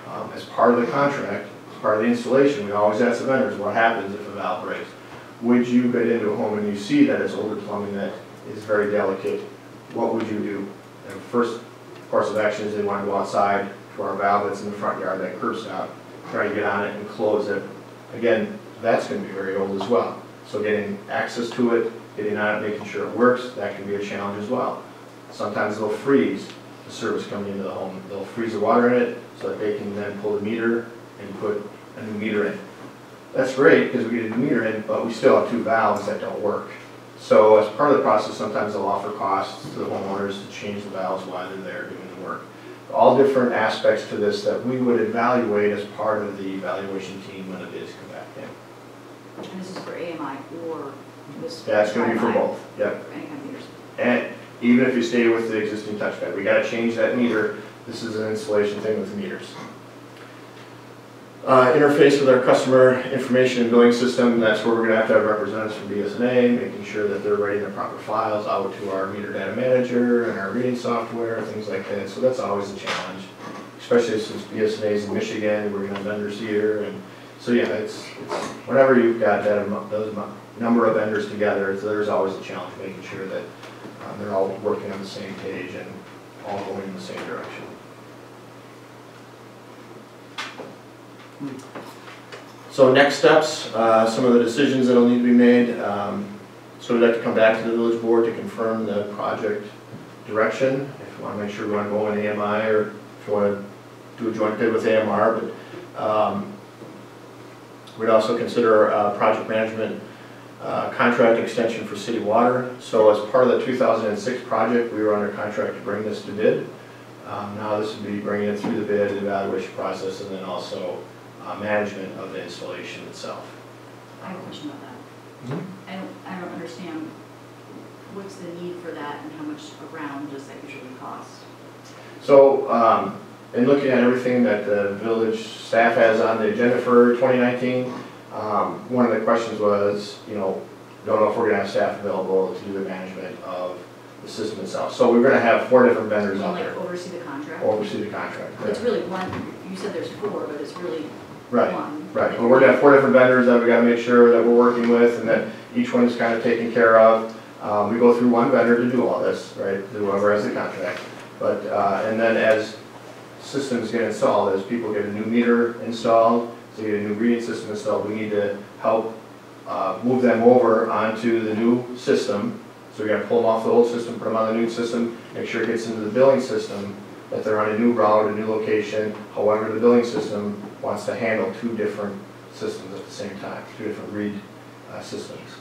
As part of the contract, as part of the installation, we always ask the vendors, what happens if a valve breaks? Would you get into a home and you see that it's older plumbing that is very delicate? What would you do? And first course of action is they want to go outside to our valve that's in the front yard, that curb stop, try to get on it and close it. Again, that's going to be very old as well. So getting access to it, getting on it, making sure it works, that can be a challenge as well. Sometimes they'll freeze the service coming into the home. They'll freeze the water in it so that they can then pull the meter and put a new meter in. That's great because we get a new meter in, but we still have two valves that don't work. So as part of the process, sometimes they'll offer costs to the homeowners to change the valves while they're there doing the work. All different aspects to this that we would evaluate as part of the evaluation team when the bids come back in. And this is for AMI or this? Yeah, it's going to be for both. Yep. For any kind of meters. And even if you stay with the existing touchpad, we got to change that meter. This is an installation thing with the meters. Interface with our customer information and billing system. That's where we're going to have representatives from BSNA, making sure that they're writing the proper files out to our meter data manager and our reading software, things like that. So that's always a challenge, especially since BSNA is in Michigan. We're going to have vendors here, and so yeah, it's whenever you've got those number of vendors together, there's always a challenge making sure that they're all working on the same page and all going in the same direction. So next steps, some of the decisions that will need to be made. So we'd like to come back to the village board to confirm the project direction. If you want to make sure we want to go in AMI or if you want to do a joint bid with AMR. But we'd also consider project management contract extension for city water. So as part of the 2006 project, we were under contract to bring this to bid. Now this would be bringing it through the bid, the evaluation process, and then also management of the installation itself. I have a question about that. Mm-hmm. I don't understand what's the need for that and how much around does that usually cost? So in looking at everything that the village staff has on the agenda for 2019, one of the questions was, don't know if we're going to have staff available to do the management of the system itself. So we're going to have 4 different vendors out there. Oversee the contract? Oversee the contract. It's really one. You said there's 4, but it's really right. one. Right. But we're going to have 4 different vendors that we got to make sure that we're working with and that each one is kind of taken care of. We go through one vendor to do all this, right? Whoever has the contract. But and then as systems get installed, as people get a new meter installed, so you get a new reading system installed, we need to help move them over onto the new system. So we got to pull them off the old system, put them on the new system, make sure it gets into the billing system, that they're on a new route, a new location. However, the billing system wants to handle 2 different systems at the same time, 2 different read systems.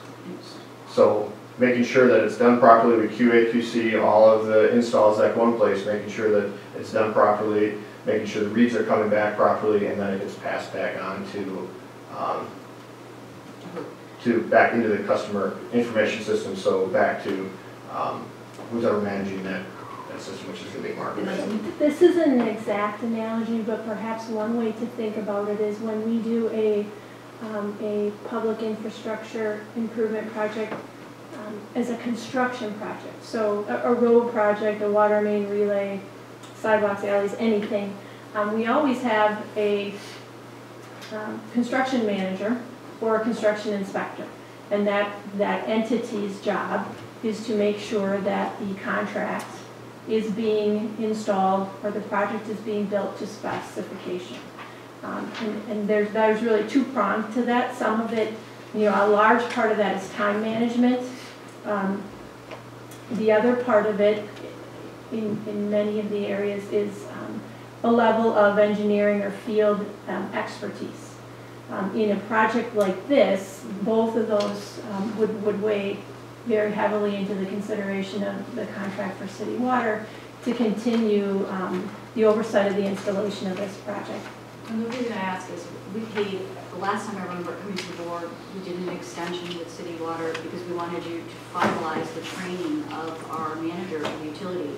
So making sure that it's done properly, we QA, QC all of the installs that go in place, making sure that it's done properly, making sure the reads are coming back properly, and then it gets passed back on to back into the customer information system, so back to who's ever managing that system, which is the big market. This isn't an exact analogy, but perhaps one way to think about it is when we do a public infrastructure improvement project as a construction project. So a road project, a water main relay, sidewalks, alleys, anything. We always have a construction manager or a construction inspector, and that entity's job is to make sure that the contract is being installed or the project is being built to specification. And there's really 2-pronged to that. Some of it, a large part of that is time management. The other part of it in many of the areas is a level of engineering or field expertise. In a project like this, both of those would weigh very heavily into the consideration of the contract for city water to continue the oversight of the installation of this project. And the reason I ask is we paid, the last time I remember coming to the board, we did an extension with city water because we wanted you to finalize the training of our manager of the utility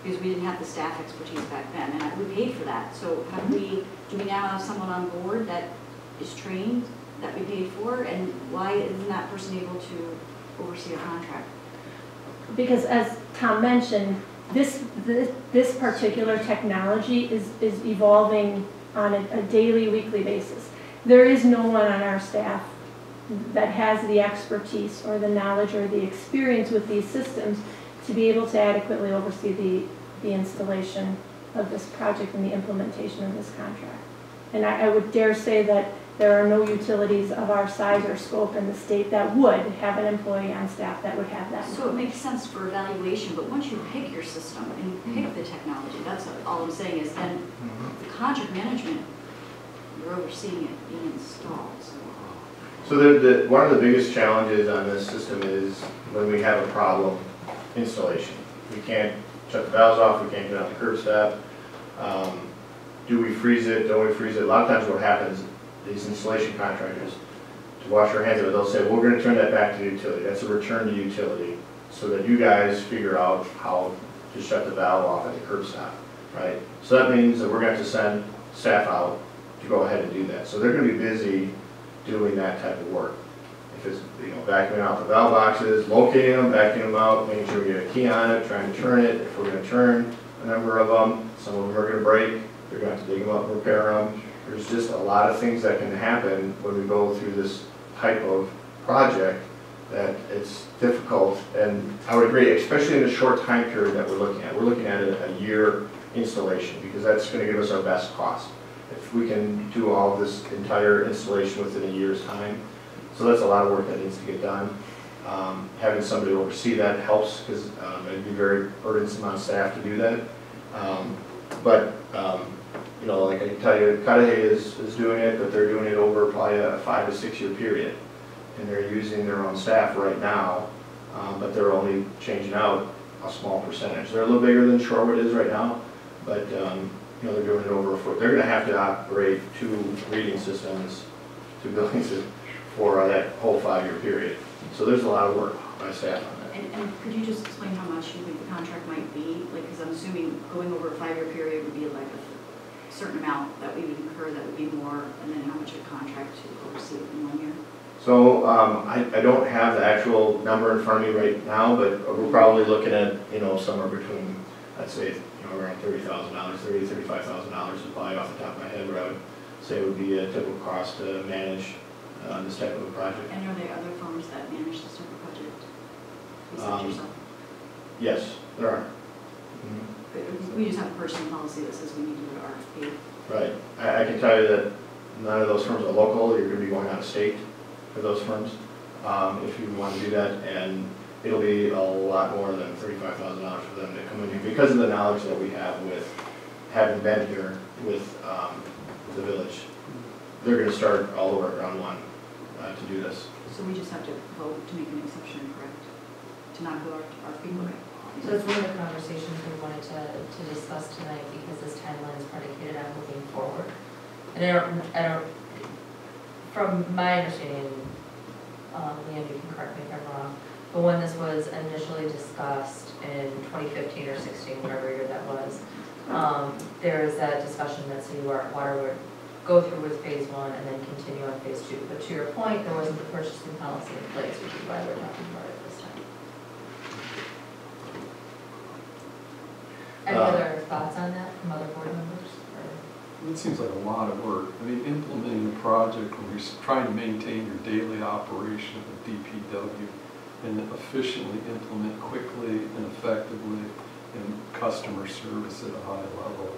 because we didn't have the staff expertise back then, and we paid for that. So do we now have someone on board that is trained, that we paid for, and why isn't that person able to oversee a contract? Because as Tom mentioned, this particular technology is evolving on a daily, weekly basis. There is no one on our staff that has the expertise or the knowledge or the experience with these systems to be able to adequately oversee the installation of this project and the implementation of this contract. And I would dare say that there are no utilities of our size or scope in the state that would have an employee on staff that would have that. So it makes sense for evaluation, but once you pick your system and you pick the technology, that's all I'm saying is then the contract management, you're overseeing it being installed. So one of the biggest challenges on this system is when we have a problem, installation. We can't shut the valves off, we can't get on the curb stop. Do we freeze it, don't we freeze it? A lot of times what happens, these installation contractors, to wash their hands of it, they'll say, well, we're going to turn that back to the utility. That's a return to utility, so that you guys figure out how to shut the valve off at the curb stop, right? So that means that we're going to have to send staff out to go ahead and do that. So they're going to be busy doing that type of work. If it's, vacuuming out the valve boxes, locating them, vacuuming them out, making sure we get a key on it, trying to turn it. If we're going to turn a number of them, some of them are going to break. They're going to have to dig them up and repair them. There's just a lot of things that can happen when we go through this type of project that it's difficult. And I would agree, especially in the short time period that we're looking at. We're looking at a year installation because that's going to give us our best cost. If we can do all of this entire installation within a year's time. So that's a lot of work that needs to get done. Having somebody oversee that helps because it'd be very burdensome on staff to do that. Like I can tell you, Cudahy is doing it, but they're doing it over probably a 5 to 6 year period. And they're using their own staff right now, but they're only changing out a small percentage. They're a little bigger than Shorewood is right now, but they're doing it over a foot. They're going to have to operate 2 reading systems, 2 buildings for that whole 5 year period. So there's a lot of work by staff on that. And could you just explain how much you think the contract might be? Like, because I'm assuming going over a 5 year period would be like a certain amount that we would incur that would be more, and then how much a contract to oversee it in 1 year? So I don't have the actual number in front of me right now, but we're probably looking at somewhere between, I'd say around $30,000, $30,000 to $35,000 is probably off the top of my head, where I would say would be a typical cost to manage this type of a project. And are there other firms that manage this type of project besides yourself? Yes, there are. We just have a purchasing policy that says we need to do an RFP. Right. I can tell you that none of those firms are local. You're going to be going out of state for those firms if you want to do that, and it'll be a lot more than $35,000 for them to come in here because of the knowledge that we have with having been here with the village. They're going to start all over at ground one to do this. So we just have to vote to make an exception, correct? To not go RFP? Okay. So it's one of the conversations we wanted to discuss tonight because this timeline is predicated on moving forward. And I don't, from my understanding, Leanne, you can correct me if I'm wrong, but when this was initially discussed in 2015 or 16, whatever year that was, there was that discussion that City Water would go through with phase 1 and then continue on phase 2. But to your point, there wasn't the purchasing policy in place, which is why we're talking about it this time. Any other thoughts on that from other board members? It seems like a lot of work. I mean, implementing a project when you're trying to maintain your daily operation of the DPW and efficiently implement quickly and effectively and customer service at a high level.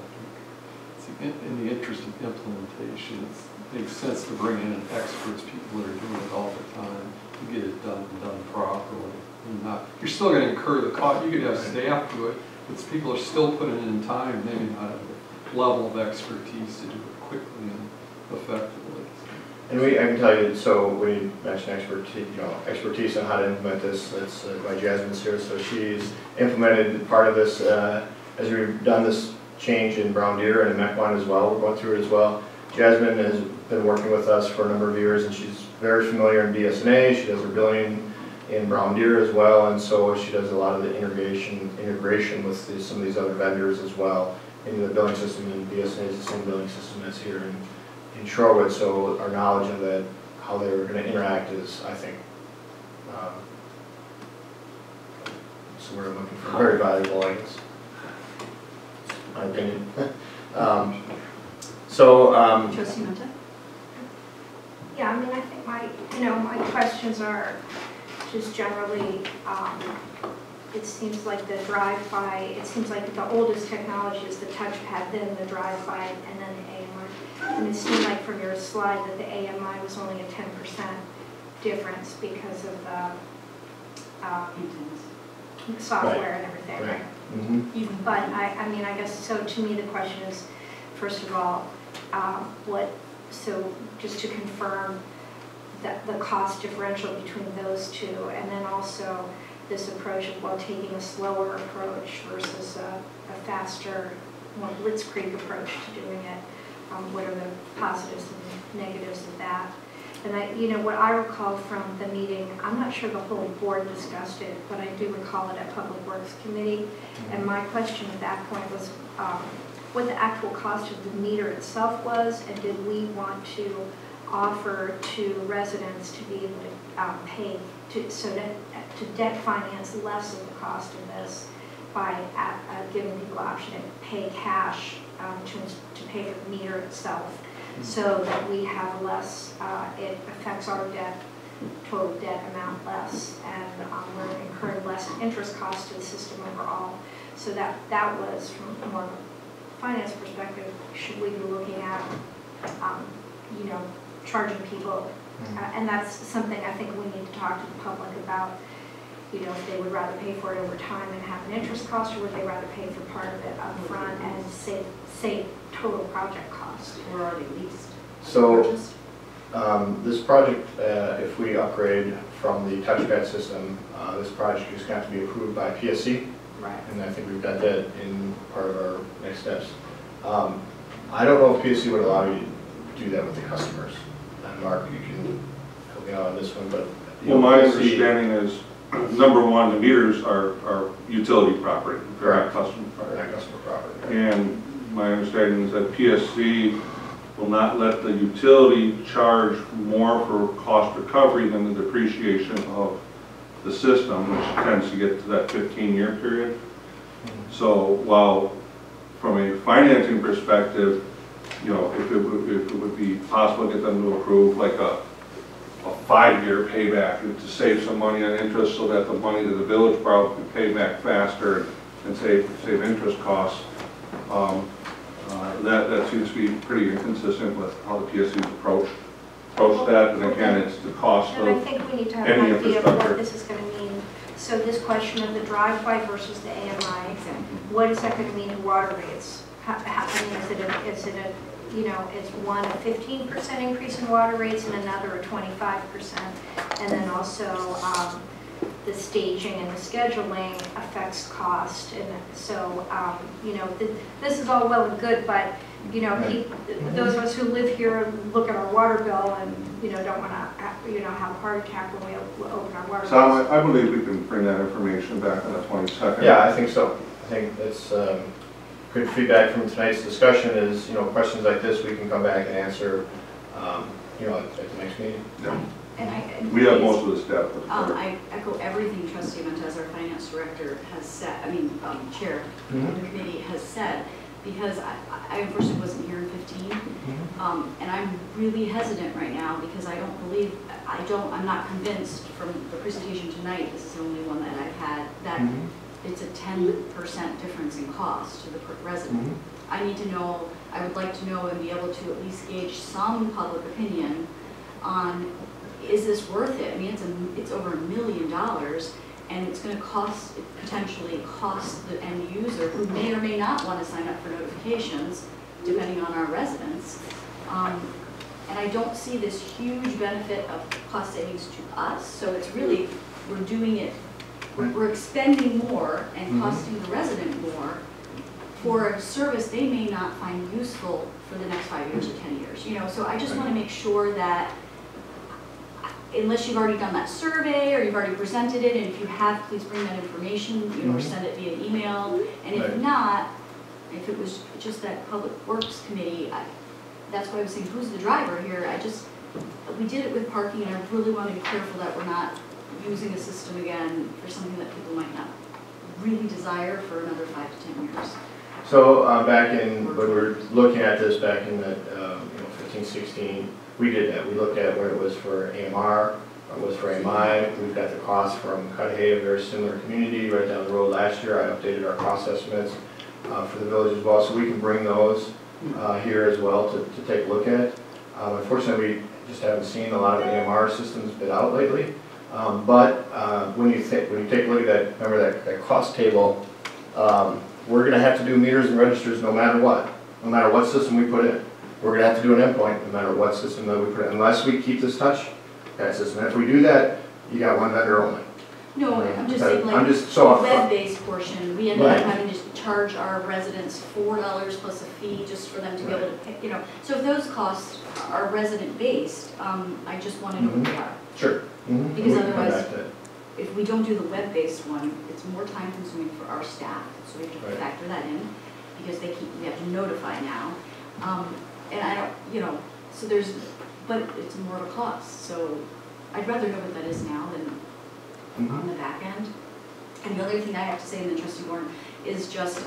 In the interest of implementation, it makes sense to bring in experts, people that are doing it all the time, to get it done properly. And you're still going to incur the cost. You could have staff do it, but people are still putting in time. They may not have the level of expertise to do it quickly and effectively. And I can tell you, so when you mentioned expertise on how to implement this, that's why Jasmine's here. So she's implemented part of this as we've done this change in Brown Deer and in Mequon as well. We're going through it as well. Jasmine has been working with us for a number of years, and she's very familiar in BSNA. She does her billing in Brown Deer as well, and so she does a lot of the integration with some of these other vendors as well. In the billing system in BSNA is the same billing system that's here in Shorewood, so our knowledge of that, how they're going to interact is, I think, so we're looking for very valuable, I guess. My opinion. So, Trustee Menta? Yeah, I mean, I think my questions are just generally, it seems like the drive-by, it seems like the oldest technology is the touchpad, then the drive-by, and then the AMI. And it seemed like from your slide that the AMI was only a 10% difference because of the software and everything, right? Mm-hmm. But I mean, I guess, so to me, the question is, first of all, so just to confirm that the cost differential between those two, and then also this approach of, well, taking a slower approach versus a faster, more blitzkrieg approach to doing it. What are the positives and negatives of that? And what I recall from the meeting, I'm not sure the whole board discussed it, but I do recall it at Public Works Committee. And my question at that point was what the actual cost of the meter itself was, and did we want to offer to residents to be able to pay to debt finance less of the cost of this by giving people the option to pay cash to pay for the meter itself, so that we have less, it affects our total debt amount less, and we're incurring less interest costs to the system overall. So that was, from more of a finance perspective, should we be looking at, charging people? And that's something I think we need to talk to the public about, if they would rather pay for it over time and have an interest cost, or would they rather pay for part of it up front and save total project cost? Or already leased? So, Purchased? this project, if we upgrade from the touchpad system, this project is going to have to be approved by PSC. Right. And I think we've got that in part of our next steps. I don't know if PSC would allow you to do that with the customers. And Mark, you can help me out on this one, but. Well, my understanding is, number one, the meters are utility property, they're not customer Or property. not customer property. And my understanding is that PSC will not let the utility charge more for cost recovery than the depreciation of the system, which tends to get to that 15-year period. So while from a financing perspective, if it would be possible to get them to approve like a 5-year payback to save some money on interest, so that the money to the village borrowed could pay back faster and save interest costs. That seems to be pretty inconsistent with how the PSC's approach that, and again, it's the cost And I of think we need to have any an idea of infrastructure. what this is going to mean. So this question of the drive-by versus the AMI, Exactly. what is that going to mean to water rates? Is one a 15% increase in water rates and another a 25%? And then also the staging and the scheduling affects cost. And so, this is all well and good, but, those of us who live here look at our water bill and, don't want to, have a heart attack when we open our water So bills. I believe we can bring that information back on the 22nd. Yeah, I think so. I think that's good feedback from tonight's discussion is, questions like this we can come back and answer, at the next meeting. Yeah. And We have most of the staff. I echo everything Trustee Menta, as our finance director, has said, chair of the committee has said, because I unfortunately wasn't here in 15, and I'm really hesitant right now because I'm not convinced from the presentation tonight, this is the only one that I've had, that it's a 10% difference in cost to the resident. I need to know, I would like to know and be able to at least gauge some public opinion on, is this worth it? I mean, it's over $1 million, and it's going to potentially cost the end user, who may or may not want to sign up for notifications, depending on our residents. And I don't see this huge benefit of cost savings to us, so it's really, we're doing it, we're expending more and costing the resident more for a service they may not find useful for the next 5 years or 10 years. So I just want to make sure that, unless you've already done that survey or you've already presented it, and if you have, please bring that information, or send it via email. And if not, if it was just that Public Works Committee, that's why I was saying, who's the driver here? We did it with parking, and I really want to be careful that we're not using a system again for something that people might not really desire for another 5 to 10 years. So back in, when we were looking at this back in the, 15, 16, we did that. We looked at what it was for AMR, what it was for AMI. We've got the cost from Cudahy, a very similar community right down the road last year. I updated our cost estimates for the village as well, so we can bring those here as well to take a look at. Unfortunately, we just haven't seen a lot of AMR systems bid out lately. But when you take a look at that, remember that cost table, we're going to have to do meters and registers no matter what system we put in. We're going to have to do an endpoint no matter what system that we put in, unless we keep this touch that system. And if we do that, you got one vendor only. No, I'm just saying, I'm like, just so the web-based portion, we ended Right. up having to charge our residents $4 plus a fee just for them to be able to pay, So if those costs are resident-based, I just want to know what they are. Sure. Mm-hmm. Because We can come otherwise- back to that. If we don't do the web-based one, it's more time-consuming for our staff, so we have to Right. factor that in, because we have to notify now. And I don't, so but it's more of a cost, so I'd rather know what that is now than Mhm. on the back end. And the other thing I have to say in the trustee warrant is just,